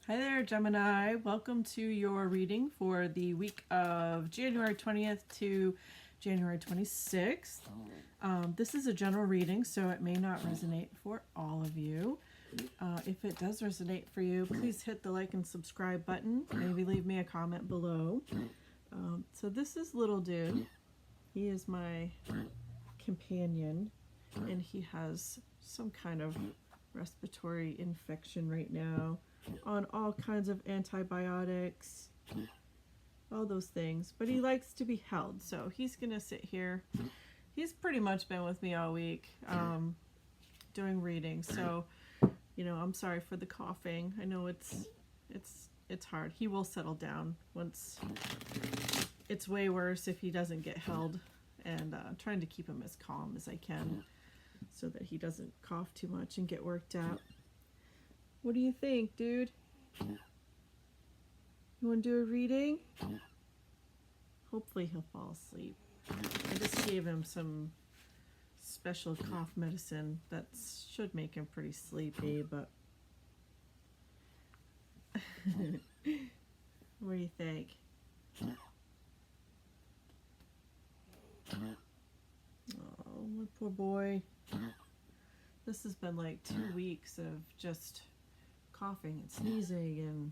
Hi there, Gemini. Welcome to your reading for the week of January 20th to January 26th. This is a general reading, so it may not resonate for all of you. If it does resonate for you, please hit the like and subscribe button. Maybe leave me a comment below. So this is Little Dude. He is my companion, and he has some kind of respiratory infection right now, on all kinds of antibiotics, all those things, but he likes to be held, so he's gonna sit here. He's pretty much been with me all week doing readings, so I'm sorry for the coughing. I know it's hard. He will settle down once it's way worse if he doesn't get held, and trying to keep him as calm as I can so that he doesn't cough too much and get worked out. What do you think, dude? You want to do a reading? Hopefully he'll fall asleep. I just gave him some special cough medicine that should make him pretty sleepy, but what do you think? Oh, my poor boy. This has been like 2 weeks of just coughing and sneezing, and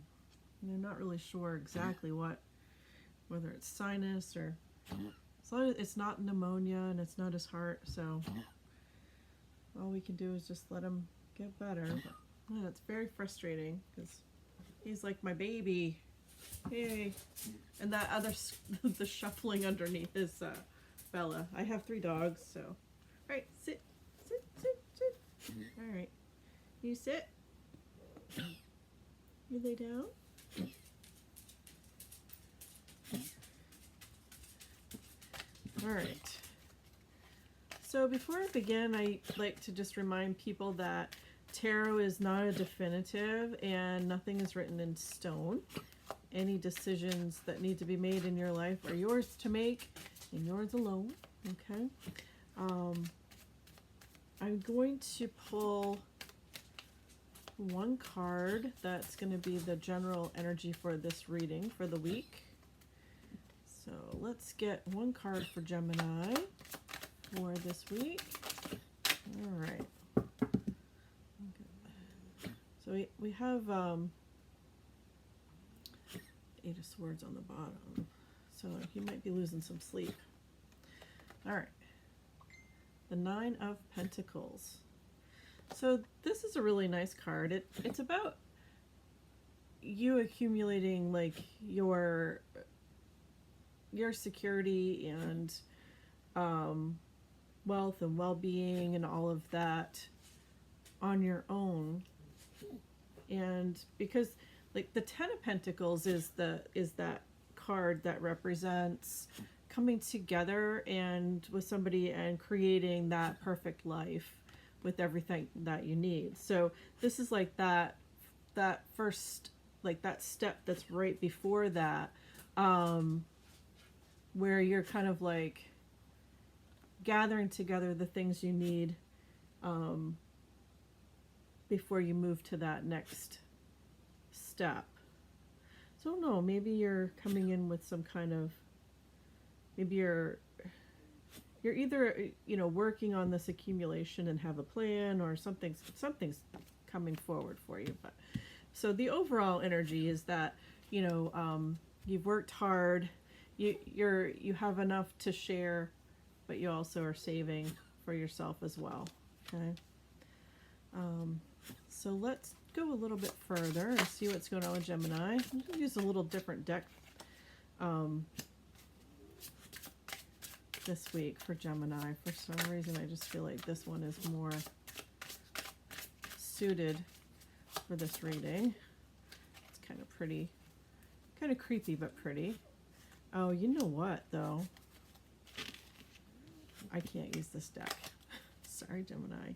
they're not really sure exactly whether it's sinus or, as long as it's not pneumonia and it's not his heart, so all we can do is just let him get better. But yeah, it's very frustrating because he's like my baby. Hey, and that other the shuffling underneath is Bella. I have 3 dogs, so all right, sit. All right, you sit. You lay down. All right. So before I begin, I like to just remind people that tarot is not a definitive and nothing is written in stone. Any decisions that need to be made in your life are yours to make and yours alone. Okay. I'm going to pull one card that's going to be the general energy for this reading for the week. So let's get one card for Gemini for this week. All right. Okay. So we have 8 of Swords on the bottom, so he might be losing some sleep. All right. The 9 of Pentacles. So this is a really nice card. It's about you accumulating like your security and wealth and well-being and all of that on your own. And because like the 10 of Pentacles is that card that represents coming together and with somebody and creating that perfect life with everything that you need. So this is like that first, like that step that's right before that, where you're kind of like gathering together the things you need before you move to that next step. So I don't know, maybe you're coming in with some kind of, maybe you're either working on this accumulation and have a plan, or something's coming forward for you. But so the overall energy is that you've worked hard, you have enough to share, but you also are saving for yourself as well. Okay. So let's go a little bit further and see what's going on with Gemini. I'm going to use a little different deck this week for Gemini. For some reason, I just feel like this one is more suited for this reading. It's kind of pretty, kind of creepy, but pretty. Oh, you know what, though? I can't use this deck. Sorry, Gemini.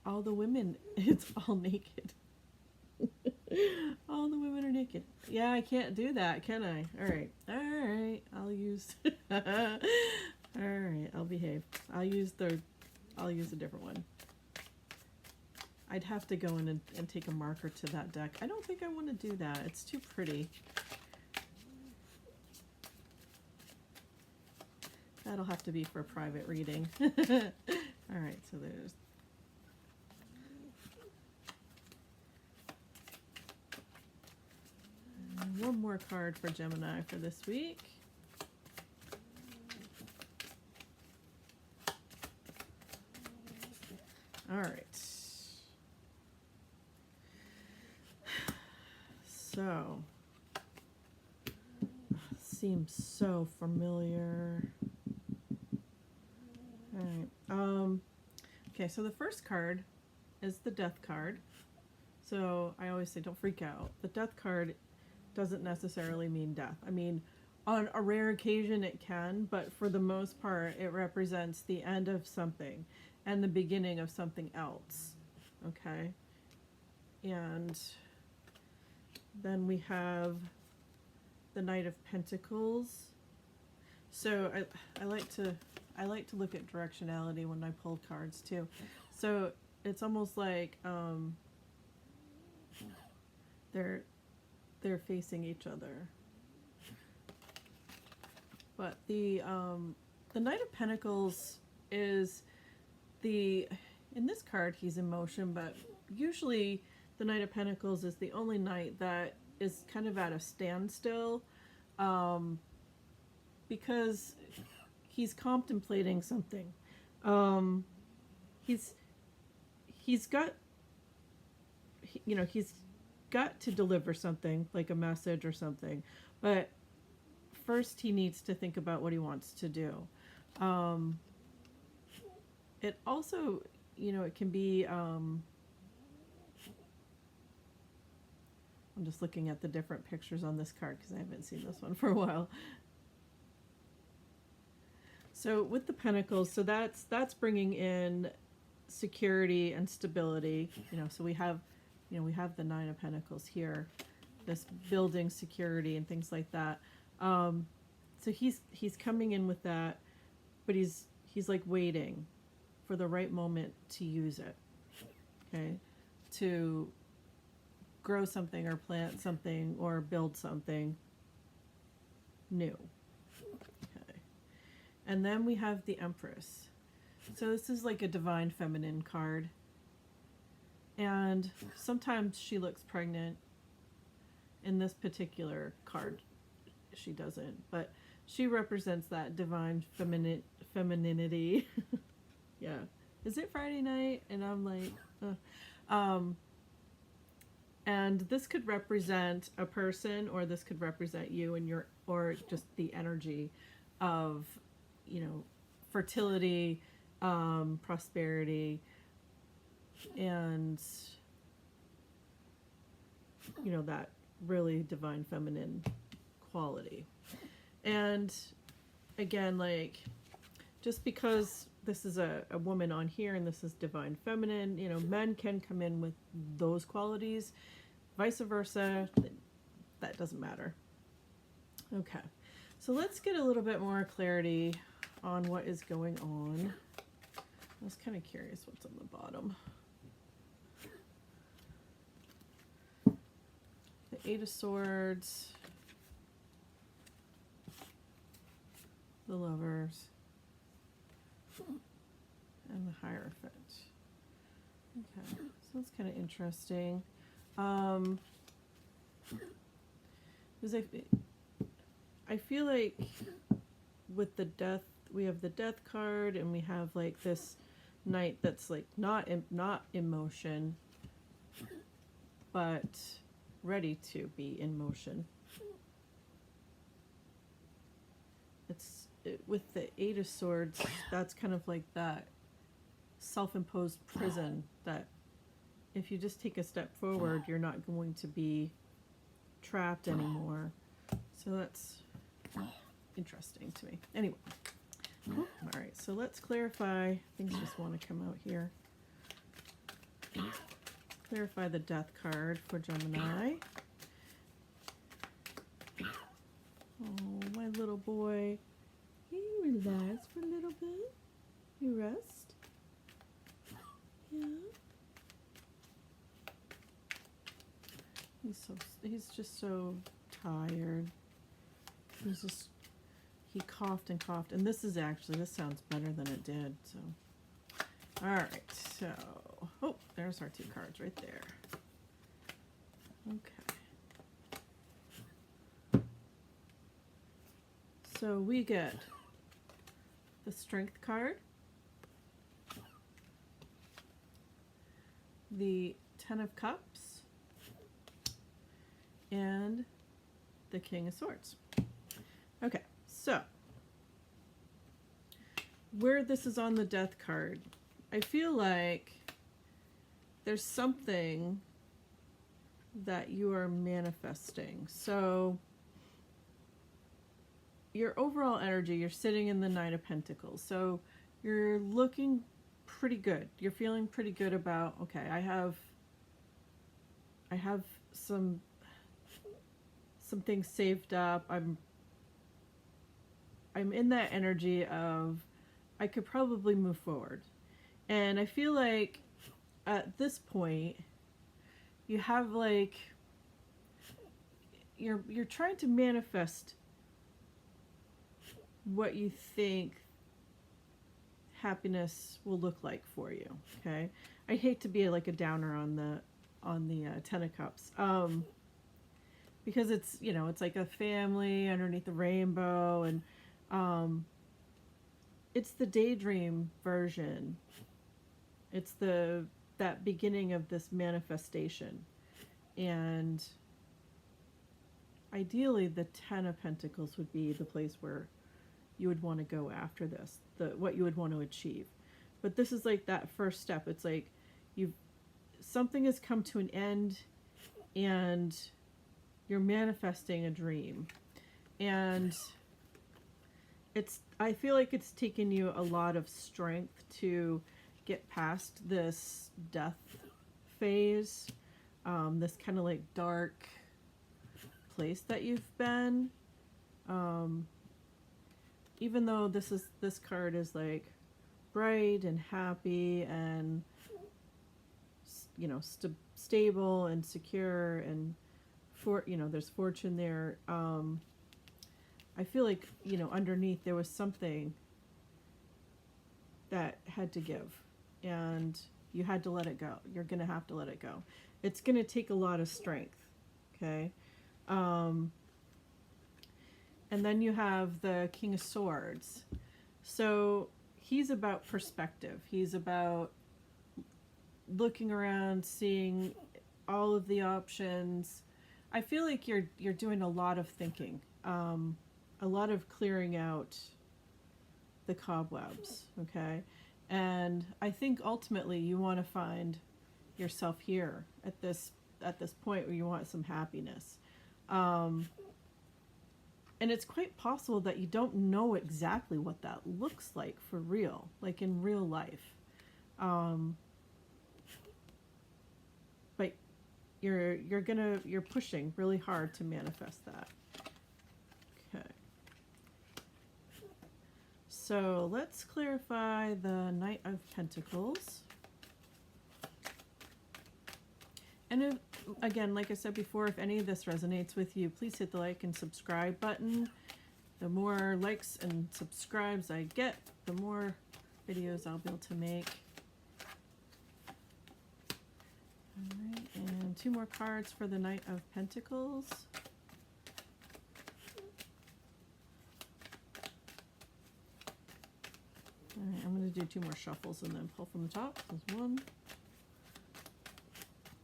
All the women, it's all naked. All the women are naked. Yeah, I can't do that, can I? All right, I'll use All right, I'll behave. I'll use a different one. I'd have to go in and take a marker to that deck. I don't think I want to do that. It's too pretty. That'll have to be for a private reading. All right, so there's one more card for Gemini for this week. All right. So, seems so familiar. All right. Okay, so the first card is the Death card. So I always say don't freak out. The Death card doesn't necessarily mean death. I mean, on a rare occasion it can, but for the most part it represents the end of something and the beginning of something else. Okay? And then we have the Knight of Pentacles. So I like to look at directionality when I pull cards too. So it's almost like they're facing each other. But the Knight of Pentacles is in this card he's in motion, but usually the Knight of Pentacles is the only knight that is kind of at a standstill, because he's contemplating something. He's got to deliver something, like a message or something, but first he needs to think about what he wants to do. It also, it can be, I'm just looking at the different pictures on this card because I haven't seen this one for a while. So with the Pentacles, so that's bringing in security and stability. So we have the Nine of Pentacles here, this building security and things like that. So he's coming in with that, but he's like waiting for the right moment to use it. Okay, to grow something or plant something or build something new. Okay. And then we have the Empress. So this is like a divine feminine card. And sometimes she looks pregnant. In this particular card, she doesn't. But she represents that divine femininity. Yeah. Is it Friday night? And I'm like, and this could represent a person, or this could represent you and or just the energy of, fertility, prosperity, and, that really divine feminine quality. And again, like, just because this is a woman on here and this is divine feminine, men can come in with those qualities, vice versa, that doesn't matter. Okay, so let's get a little bit more clarity on what is going on. I was kind of curious what's on the bottom. The Eight of Swords, the Lovers, and the Hierophant. Okay, so that's kind of interesting. Because I feel like with the Death, we have the Death card, and we have like this Knight that's like not in motion, but ready to be in motion. With the Eight of Swords, that's kind of like that self-imposed prison that if you just take a step forward, you're not going to be trapped anymore. So that's interesting to me. Anyway, all right, so let's clarify. Things just want to come out here. Clarify the Death card for Gemini. Oh, my little boy. Can you relax for a little bit? You rest? Yeah? He's just so tired. He coughed and coughed, and this sounds better than it did. So, all right. So, oh, there's our two cards right there. Okay. So we get the Strength card, the Ten of Cups, and the King of Swords. Okay, so where this is on the Death card, I feel like there's something that you are manifesting. So your overall energy, you're sitting in the Knight of Pentacles. So you're looking pretty good. You're feeling pretty good about, okay, I have some things saved up. I'm in that energy of I could probably move forward. And I feel like at this point you have like you're trying to manifest what you think happiness will look like for you. Okay, I hate to be like a downer on the Ten of Cups, because it's, you know, it's like a family underneath the rainbow, and it's the daydream version. It's that beginning of this manifestation, and ideally the Ten of Pentacles would be the place where you would want to go after this, what you would want to achieve. But this is like that first step. It's like something has come to an end and you're manifesting a dream. And I feel like it's taken you a lot of strength to get past this death phase, this kind of like dark place that you've been. Even though this card is like bright and happy and, you know, stable and secure, and there's fortune there. I feel like, you know, underneath there was something that had to give, and you had to let it go. You're gonna have to let it go. It's gonna take a lot of strength. Okay. And then you have the King of Swords. So he's about perspective. He's about looking around, seeing all of the options. I feel like you're doing a lot of thinking, a lot of clearing out the cobwebs, okay? And I think ultimately you want to find yourself here at this point where you want some happiness. And it's quite possible that you don't know exactly what that looks like for real, like in real life. But you're pushing really hard to manifest that. Okay. So let's clarify the Knight of Pentacles. And again, like I said before, if any of this resonates with you, please hit the like and subscribe button. The more likes and subscribes I get, the more videos I'll be able to make. All right, and two more cards for the Knight of Pentacles. All right, I'm going to do two more shuffles and then pull from the top. There's one.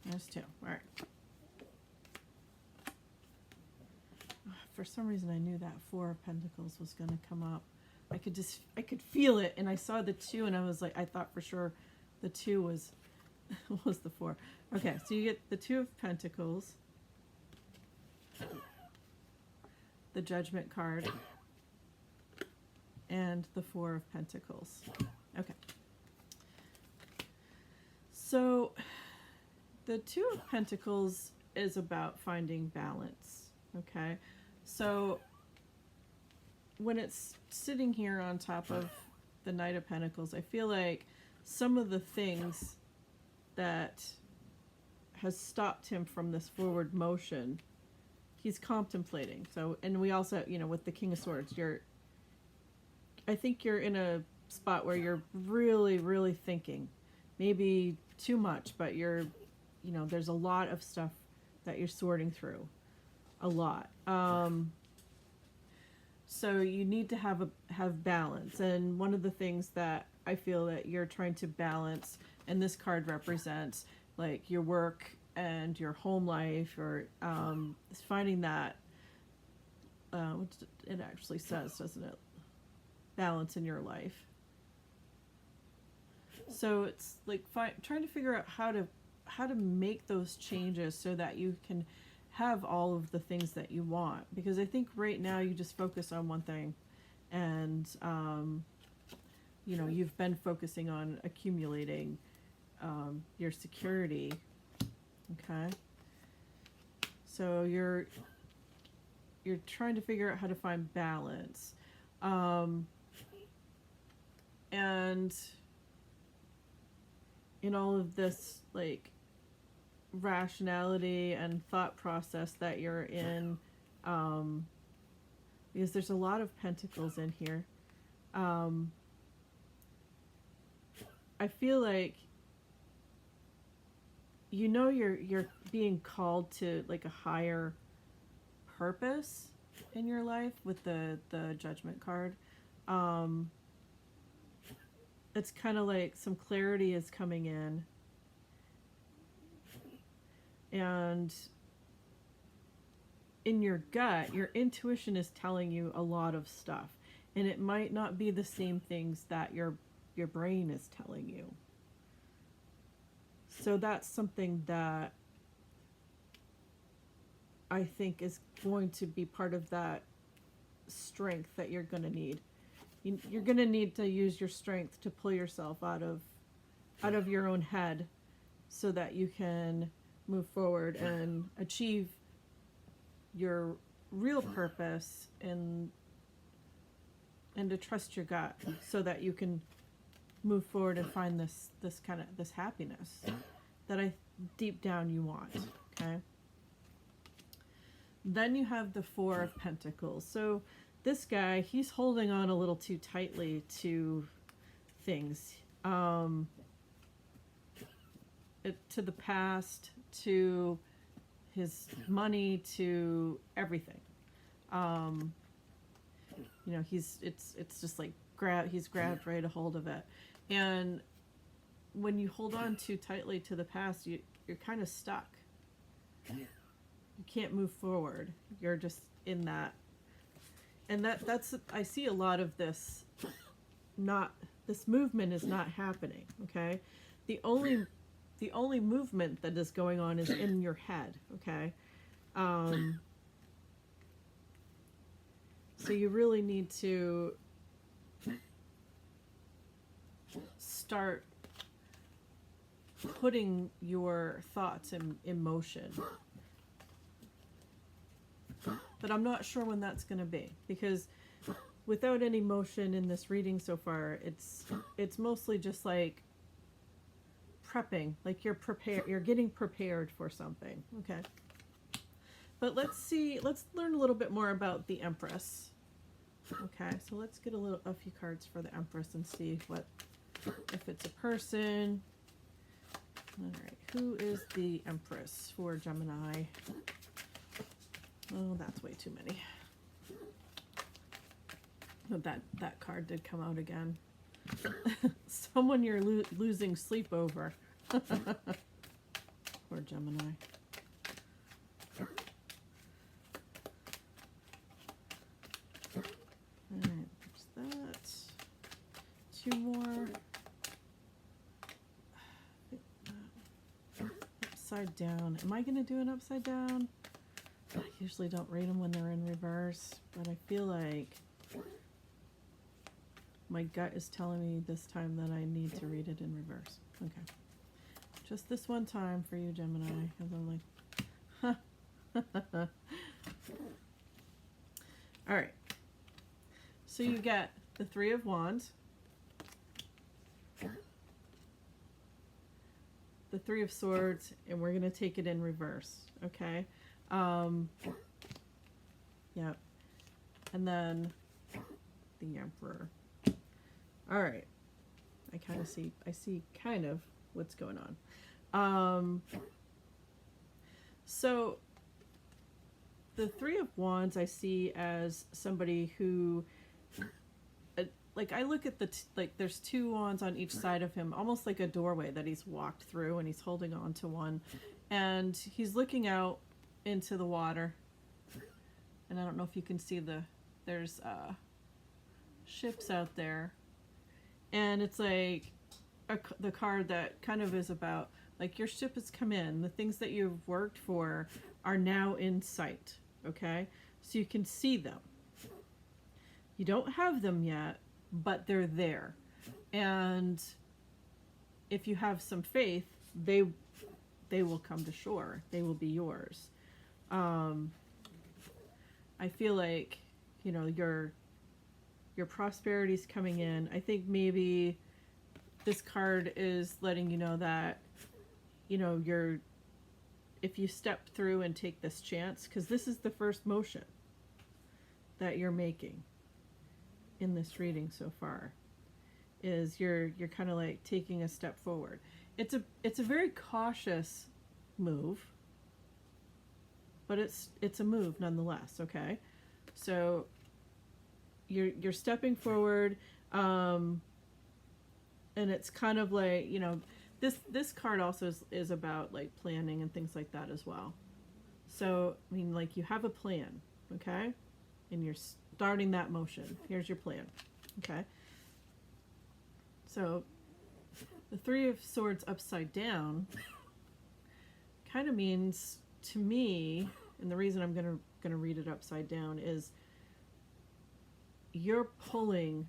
There's two. All right. For some reason, I knew that Four of Pentacles was going to come up. I could feel it, and I saw the two, and I was like, I thought for sure the two was the four. Okay, so you get the Two of Pentacles, the Judgment card, and the Four of Pentacles. Okay. So the Two of Pentacles is about finding balance, okay? So when it's sitting here on top of the Knight of Pentacles, I feel like some of the things that has stopped him from this forward motion. He's contemplating. So, and we also, you know, with the King of Swords, I think you're in a spot where you're really, really thinking. Maybe too much, but you know, there's a lot of stuff that you're sorting through. A lot. So you need to have balance. And one of the things that I feel that you're trying to balance, and this card represents like your work and your home life, or finding that, it actually says, doesn't it? Balance in your life. So it's like trying to figure out how to make those changes so that you can have all of the things that you want. Because I think right now you just focus on one thing, and you know, you've been focusing on accumulating your security. Okay, so you're trying to figure out how to find balance, and in all of this, like, rationality and thought process that you're in, because there's a lot of pentacles in here. I feel like, you know, you're being called to like a higher purpose in your life with the Judgment card. It's kind of like some clarity is coming in, and in your gut, your intuition is telling you a lot of stuff, and it might not be the same things that your brain is telling you. So that's something that I think is going to be part of that strength that you're going to need. You're going to need to use your strength to pull yourself out of your own head so that you can move forward and achieve your real purpose, and to trust your gut so that you can move forward and find this happiness that deep down you want. Okay. Then you have the Four of Pentacles. So this guy, he's holding on a little too tightly to things, to the past, to his money, to everything. You know, it's just like he's grabbed right a hold of it. And when you hold on too tightly to the past, you're kind of stuck. You can't move forward. You're just in that. And that's I see a lot of this. This movement is not happening. Okay, the only movement that is going on is in your head. Okay, so you really need to start putting your thoughts in motion. But I'm not sure when that's going to be, because without any motion in this reading so far, it's mostly just like prepping, like you're getting prepared for something. Okay. But let's learn a little bit more about the Empress. Okay, so let's get a few cards for the Empress and see if it's a person. All right, who is the Empress for Gemini? Oh, that's way too many. Oh, that card did come out again. Someone you're losing sleep over. Poor Gemini. Alright, there's that. Two more. Upside down. Am I going to do an upside down? I usually don't read them when they're in reverse, but I feel like my gut is telling me this time that I need to read it in reverse. Okay. Just this one time for you, Gemini. Because I'm like, huh. All right. So you get the Three of Wands, the Three of Swords, and we're going to take it in reverse, okay? Yeah. And then the Emperor. All right. I see kind of what's going on. So the Three of Wands I see as somebody who, like, I look at like there's two wands on each side of him, almost like a doorway that he's walked through, and he's holding on to one, and he's looking out into the water. And I don't know if you can see there's ships out there, and it's like the card that kind of is about, like, your ship has come in, the things that you've worked for are now in sight, okay? So you can see them. You don't have them yet, but they're there. And if you have some faith, they will come to shore. They will be yours. I feel like, you know, your prosperity's coming in. I think maybe this card is letting you know that, you know, if you step through and take this chance, because this is the first motion that you're making in this reading so far, is you're kind of like taking a step forward. It's a very cautious move, but it's a move nonetheless, okay? So you're stepping forward, and it's kind of like, you know, this card also is about like planning and things like that as well. So, I mean, like, you have a plan, okay? And you're starting that motion. Here's your plan, okay? So the Three of Swords upside down kind of means, to me, and the reason I'm gonna read it upside down is you're pulling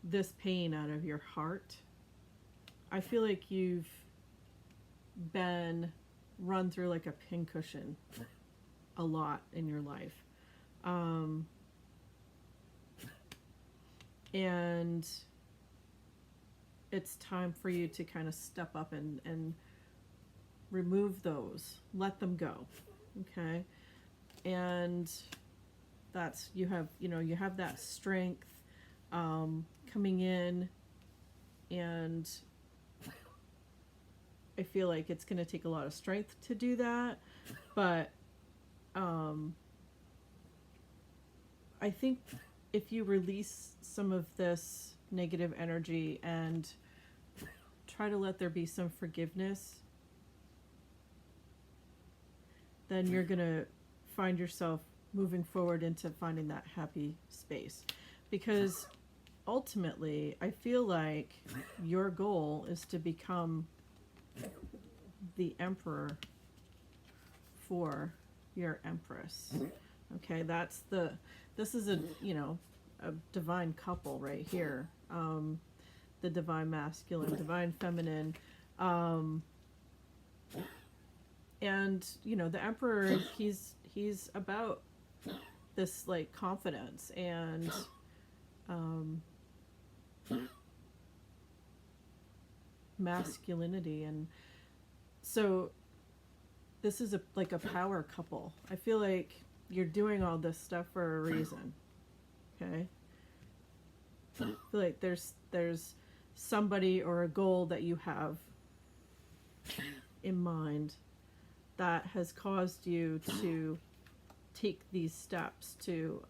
this pain out of your heart. I feel like you've been run through like a pincushion a lot in your life. And it's time for you to kind of step up and remove those, let them go, okay? And that's, you have that strength coming in, and I feel like it's going to take a lot of strength to do that, but I think if you release some of this negative energy and try to let there be some forgiveness, then you're going to find yourself moving forward into finding that happy space. Because ultimately, I feel like your goal is to become the Emperor for your Empress. Okay, this is a divine couple right here. The divine masculine, divine feminine. And, you know, the Emperor, he's about this, like, confidence and masculinity. And so this is like a power couple. I feel like you're doing all this stuff for a reason, okay? I feel like there's somebody or a goal that you have in mind that has caused you to take these steps to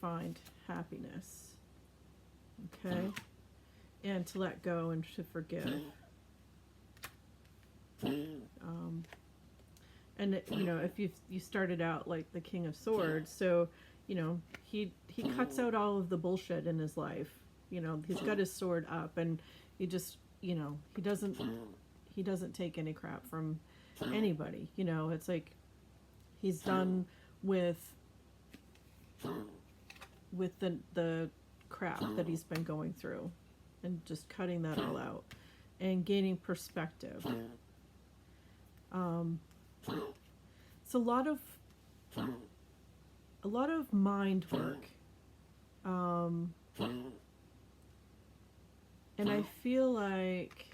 find happiness, okay? And to let go and to forgive. And you know, if you started out like the King of Swords, so, you know, he cuts out all of the bullshit in his life. You know, he's got his sword up, and he just, you know, he doesn't take any crap from anybody. You know, it's like he's done with the crap that he's been going through, and just cutting that all out and gaining perspective. It's a lot of mind work, and I feel like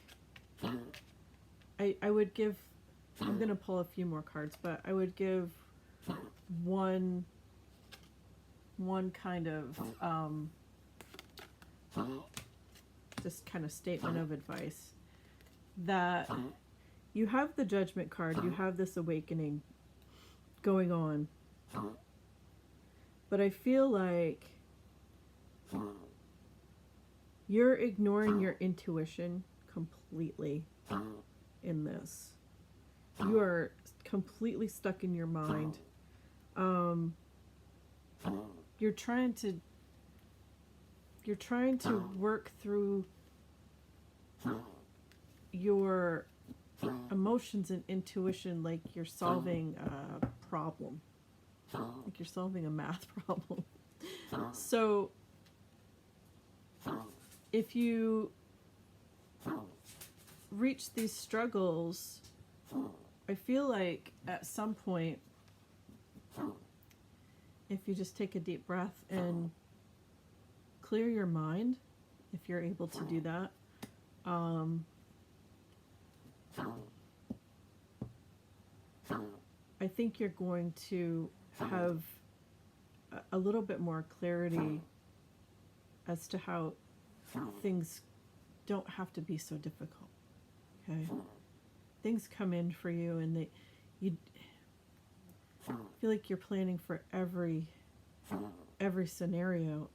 I would give, I'm going to pull a few more cards, but I would give one kind of just kind of statement of advice, that you have the Judgment card, you have this awakening going on, but I feel like you're ignoring your intuition completely in this. You are completely stuck in your mind. You're trying to work through your emotions and intuition like you're solving a problem, like you're solving a math problem. So if you reach these struggles, I feel like at some point, if you just take a deep breath and clear your mind, if you're able to do that, I think you're going to have a little bit more clarity as to how things don't have to be so difficult. Okay, things come in for you, and you feel like you're planning for every scenario.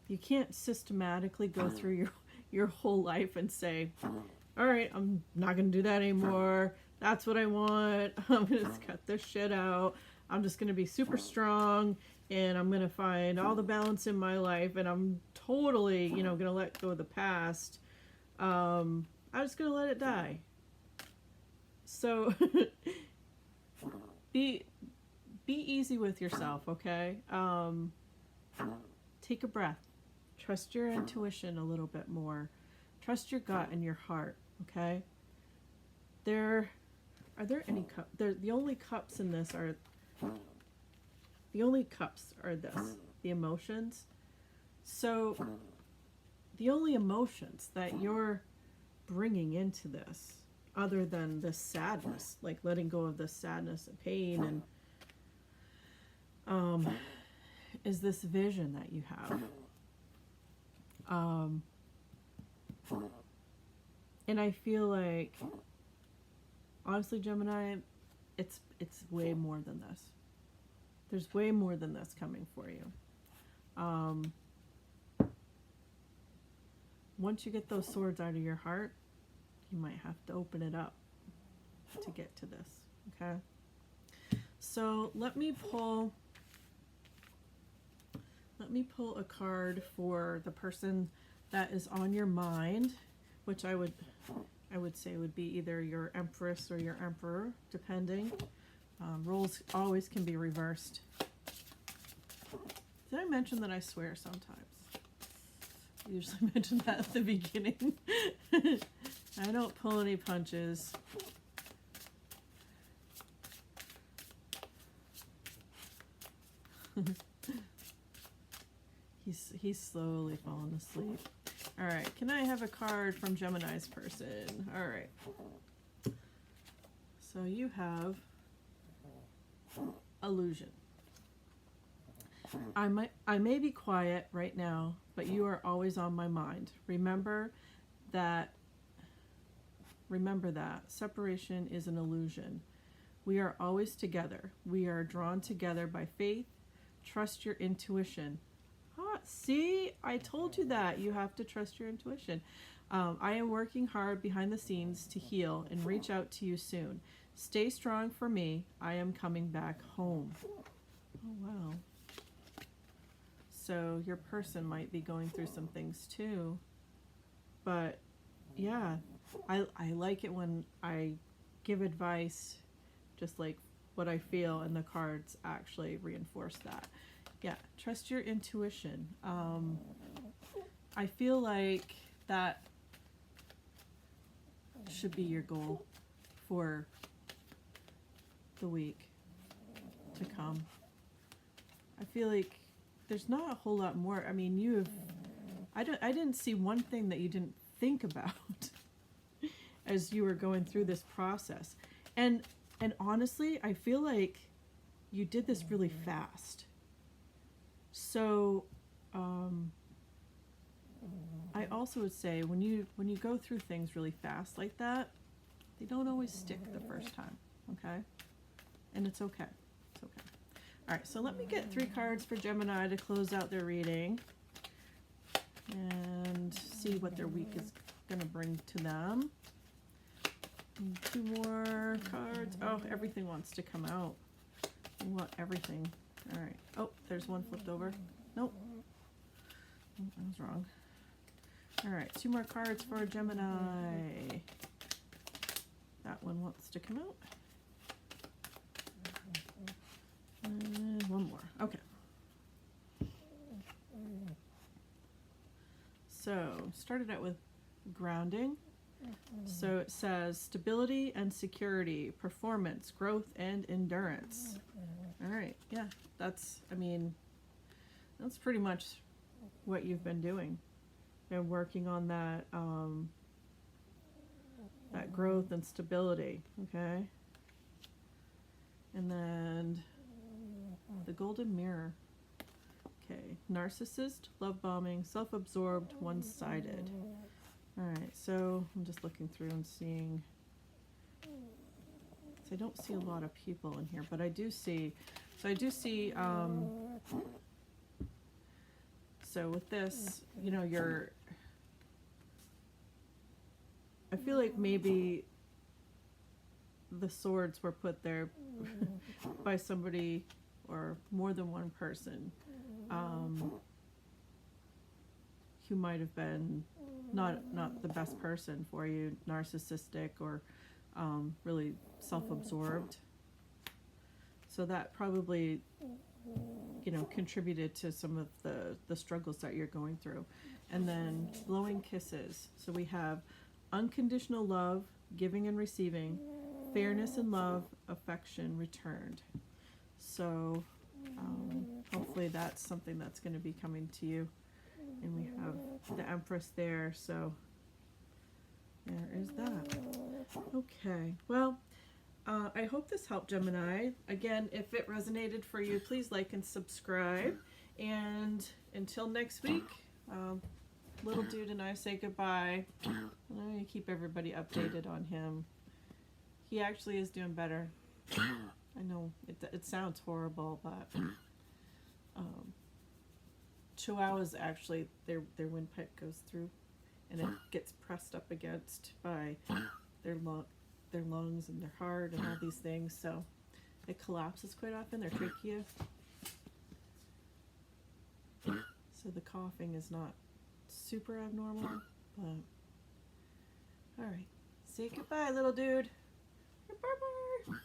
You can't systematically go through your whole life and say, all right, I'm not going to do that anymore. That's what I want. I'm going to cut this shit out. I'm just going to be super strong, and I'm going to find all the balance in my life, and I'm totally, going to let go of the past. I'm just going to let it die. So be easy with yourself, okay? Take a breath. Trust your intuition a little bit more. Trust your gut and your heart, okay? Are there any cups? The only cups in this are this, the emotions. So the only emotions that you're bringing into this, other than the sadness, like letting go of the sadness and pain, and is this vision that you have. And I feel like, honestly, Gemini, it's way more than this. There's way more than this coming for you. Once you get those swords out of your heart, you might have to open it up to get to this, okay? So let me pull a card for the person that is on your mind, which I would say would be either your Empress or your Emperor, depending. Roles always can be reversed. Did I mention that I swear sometimes? I usually mention that at the beginning. I don't pull any punches. He's slowly falling asleep. All right, can I have a card from Gemini's person? All right. So you have illusion. I may be quiet right now, but you are always on my mind. Remember that separation is an illusion. We are always together. We are drawn together by faith. Trust your intuition. See, I told you that. You have to trust your intuition. I am working hard behind the scenes to heal and reach out to you soon. Stay strong for me. I am coming back home. Oh, wow. So your person might be going through some things too. But yeah, I like it when I give advice just like what I feel, and the cards actually reinforce that. Yeah, trust your intuition. I feel like that should be your goal for the week to come. I feel like there's not a whole lot more. I mean, I didn't see one thing that you didn't think about as you were going through this process. And honestly, I feel like you did this really fast. So I also would say when you go through things really fast like that, they don't always stick the first time, okay? And it's okay. It's okay. All right, so let me get 3 cards for Gemini to close out their reading and see what their week is going to bring to them. And 2 more cards. Oh, everything wants to come out. I want everything. All right. Oh, there's one flipped over. Nope. Oh, I was wrong. All right, 2 more cards for Gemini. That one wants to come out. And 1 more. Okay. So, started out with grounding. So it says stability and security, performance, growth, and endurance. All right, yeah, that's pretty much what you've been doing. Been working on that, that growth and stability, okay? And then the golden mirror. Okay, narcissist, love bombing, self-absorbed, one-sided. All right, so I'm just looking through and seeing. So I don't see a lot of people in here, but I do see. So I do see. So with this, you know, I feel like maybe the swords were put there by somebody or more than one person who might have been not the best person for you, narcissistic or really self-absorbed. So that probably, you know, contributed to some of the struggles that you're going through. And then blowing kisses. So we have unconditional love, giving and receiving, fairness and love, affection returned. So hopefully that's something that's going to be coming to you. And we have the Empress there, so there is that. Okay, well, I hope this helped, Gemini. Again, if it resonated for you, please like and subscribe. And until next week, little dude and I say goodbye. I'm going to keep everybody updated on him. He actually is doing better. I know it sounds horrible, but Chihuahuas actually, their windpipe goes through and it gets pressed up against by their lungs and their heart and all these things, so it collapses quite often, their trachea. So the coughing is not super abnormal, but alright. Say goodbye, little dude. Bye-bye.